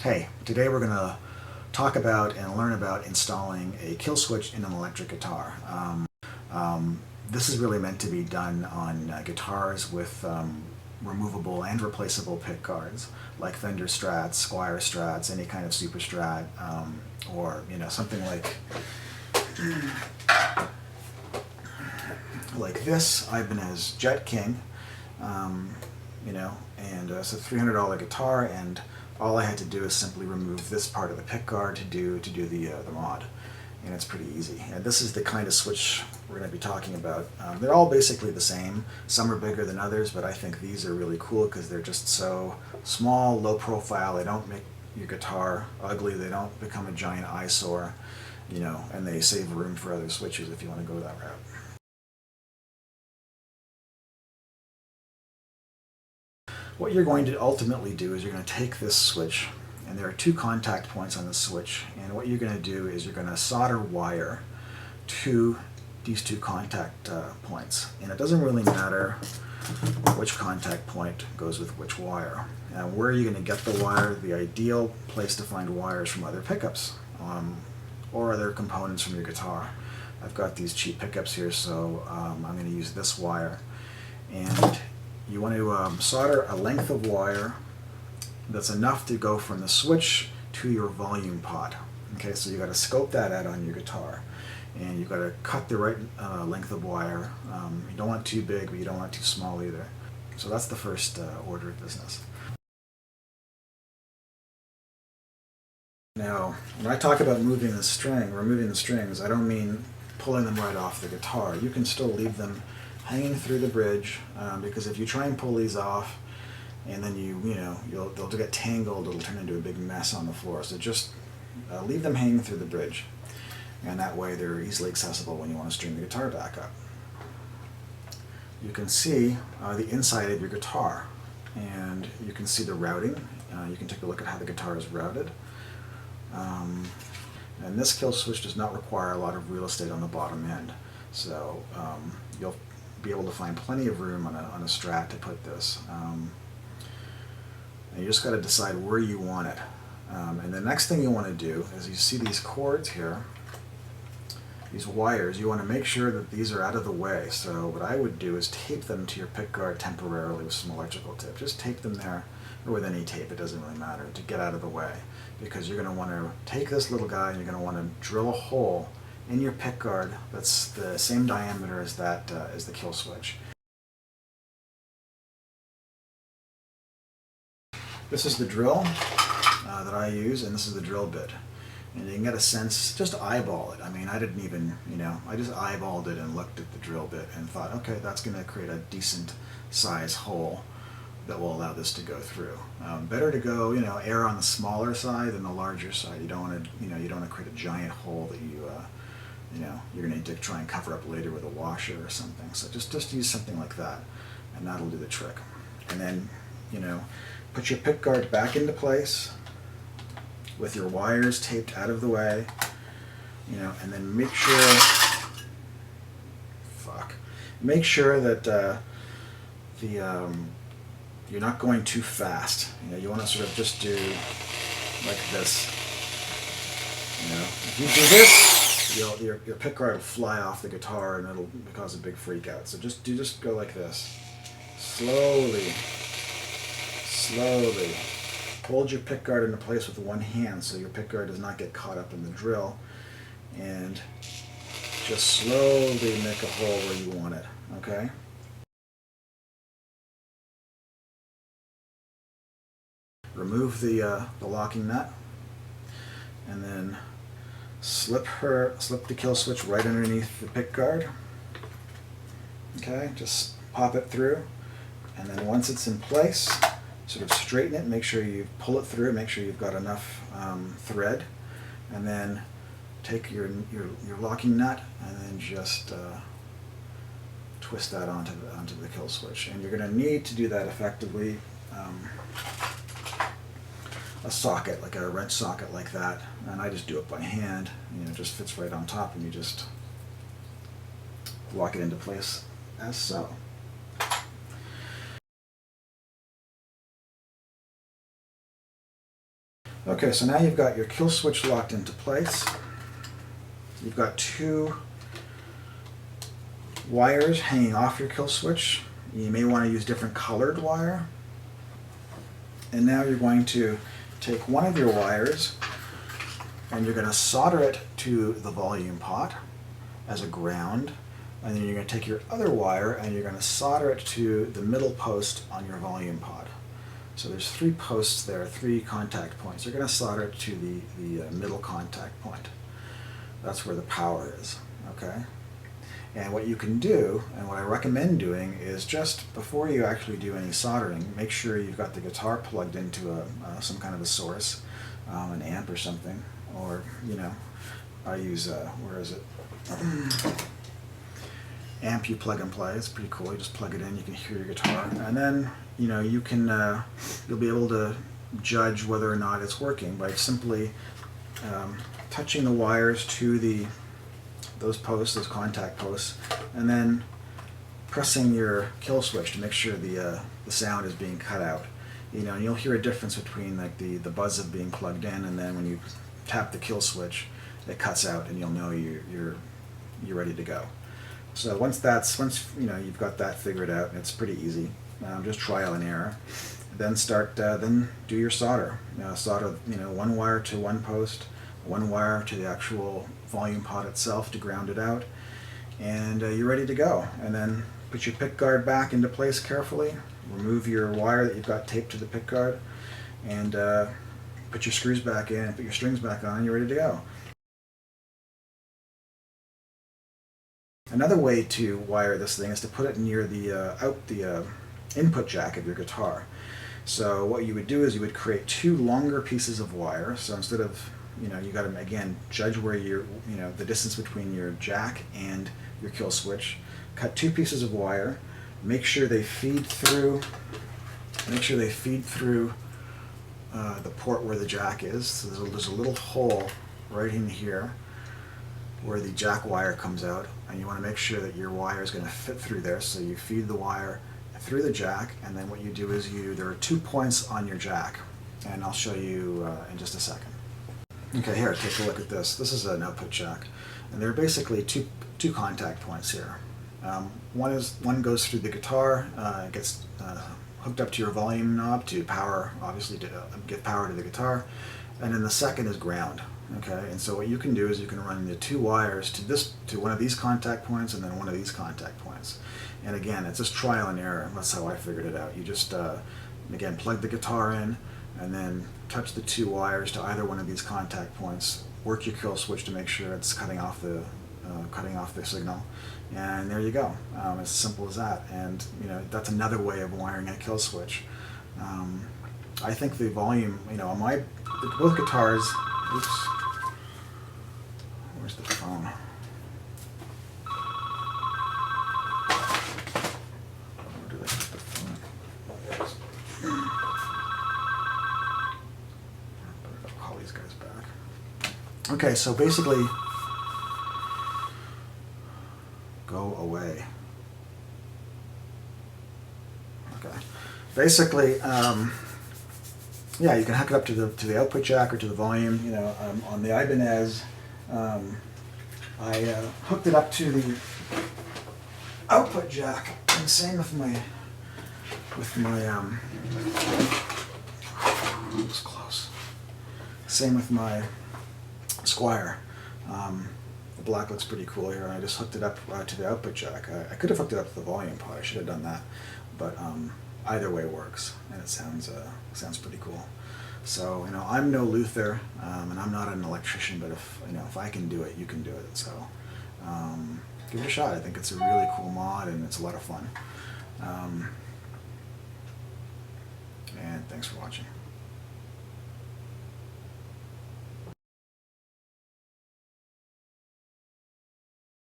Hey, today we're going to talk about and learn about installing a kill switch in an electric guitar. This is really meant to be done on guitars with removable and replaceable pick guards, like Fender Strats, Squier Strats, any kind of Super Strat, or something like this Ibanez Jet King. And it's a $300 guitar, and all I had to do is simply remove this part of the pickguard to do the mod, and it's pretty easy. And this is the kind of switch we're going to be talking about. They're all basically the same. Some are bigger than others, but I think these are really cool because they're just so small, low profile. They don't make your guitar ugly. They don't become a giant eyesore, and they save room for other switches if you want to go that route. What you're going to ultimately do is you're going to take this switch, and there are two contact points on the switch, and what you're going to do is you're going to solder wire to these two contact points. And it doesn't really matter which contact point goes with which wire. And where are you going to get the wire? The ideal place to find wires from other pickups or other components from your guitar. I've got these cheap pickups here, so I'm going to use this wire. And you want to solder a length of wire that's enough to go from the switch to your volume pot. Okay, so you got to scope that out on your guitar, and you've got to cut the right length of wire. You don't want too big, but you don't want too small either. So that's the first order of business. Now, when I talk about removing the strings, I don't mean pulling them right off the guitar. You can still leave them hanging through the bridge, because if you try and pull these off, and then they'll get tangled, it'll turn into a big mess on the floor. So just leave them hanging through the bridge, and that way they're easily accessible when you want to string the guitar back up. You can see the inside of your guitar, and you can see the routing. You can take a look at how the guitar is routed. And this kill switch does not require a lot of real estate on the bottom end, so you'll be able to find plenty of room on a Strat to put this. And you just got to decide where you want it. And the next thing you want to do is, you see these cords here, these wires, you want to make sure that these are out of the way. So what I would do is tape them to your pickguard temporarily with some electrical tape. Just tape them there, or with any tape, it doesn't really matter, to get out of the way. Because you're going to want to take this little guy and you're going to want to drill a hole in your pickguard that's the same diameter as as the kill switch. This is the drill that I use, and this is the drill bit. And you can get a sense, just eyeball it. I mean, I didn't even, I just eyeballed it and looked at the drill bit and thought, okay, that's going to create a decent size hole that will allow this to go through. Better to go, err on the smaller side than the larger side. You don't want to, you don't want to create a giant hole that you're going to need to try and cover up later with a washer or something. So just use something like that, and that'll do the trick. And then, put your pickguard back into place with your wires taped out of the way, and then make sure that you're not going too fast. You want to sort of just do like this. If you do this, your pickguard will fly off the guitar and it'll cause a big freak out. So just go like this. Slowly. Hold your pickguard into place with one hand so your pickguard does not get caught up in the drill, and just slowly make a hole where you want it, okay? Remove the locking nut, and then slip the kill switch right underneath the pickguard. Okay, just pop it through, and then once it's in place, sort of straighten it, make sure you pull it through, make sure you've got enough thread, and then take your locking nut and then just twist that onto the kill switch. And you're going to need to do that effectively. A socket, like a wrench socket like that, and I just do it by hand. It just fits right on top, and you just lock it into place as so. Okay, so now you've got your kill switch locked into place. You've got two wires hanging off your kill switch. You may want to use different colored wire. And now you're going to take one of your wires and you're going to solder it to the volume pot as a ground. And then you're going to take your other wire and you're going to solder it to the middle post on your volume pot. So there's 3 posts there, 3 contact points. You're going to solder it to the middle contact point. That's where the power is, okay? And what you can do, and what I recommend doing, is just before you actually do any soldering, make sure you've got the guitar plugged into some kind of a source, an amp or something, or, you know, I use, where is it? Amp you plug and play. It's pretty cool. You just plug it in, you can hear your guitar, and then, you know, you can, you'll be able to judge whether or not it's working by simply touching the wires to those posts, those contact posts, and then pressing your kill switch to make sure the sound is being cut out. You know, and you'll hear a difference between like the buzz of being plugged in, and then when you tap the kill switch, it cuts out, and you'll know you're ready to go. So once you know you've got that figured out, and it's pretty easy, just trial and error. Then then do your solder. Solder, you know, one wire to one post, one wire to the actual volume pot itself to ground it out, and you're ready to go. And then put your pick guard back into place carefully. Remove your wire that you've got taped to the pick guard, and put your screws back in, put your strings back on, and you're ready to go. Another way to wire this thing is to put it near the input jack of your guitar. So what you would do is you would create 2 longer pieces of wire. So instead of, you know, you got to again judge where the distance between your jack and your kill switch. Cut 2 pieces of wire. Make sure they feed through. The port where the jack is. So there's a little hole right in here where the jack wire comes out, and you want to make sure that your wire is going to fit through there. So you feed the wire through the jack, and then what you do is there are 2 points on your jack, and I'll show you in just a second. Okay, here, take a look at this. This is an output jack, and there are basically two contact points here. One goes through the guitar, it gets hooked up to your volume knob to power, obviously to give power to the guitar, and then the second is ground. Okay, and so what you can do is you can run the 2 wires to one of these contact points and then one of these contact points. And again, it's just trial and error. That's how I figured it out. You just again plug the guitar in and then touch the 2 wires to either one of these contact points. Work your kill switch to make sure it's cutting off the signal, and there you go. As simple as that. And you know, that's another way of wiring a kill switch. I think the volume, you know, on both guitars. Oops. Where's the phone? Where did I put the phone? Oh, there it is. I'll call these guys back. Okay, so basically, go away. Okay. Basically, yeah, you can hook it up to the output jack or to the volume. You know, on the Ibanez, I hooked it up to the output jack, and same with my it was close. Same with my Squire. The black looks pretty cool here, and I just hooked it up to the output jack. I could have hooked it up to the volume pot. I should have done that, but either way works, and it sounds pretty cool. So, you know, I'm no Luther, and I'm not an electrician, but if I can do it, you can do it. So give it a shot. I think it's a really cool mod, and it's a lot of fun. And thanks for watching.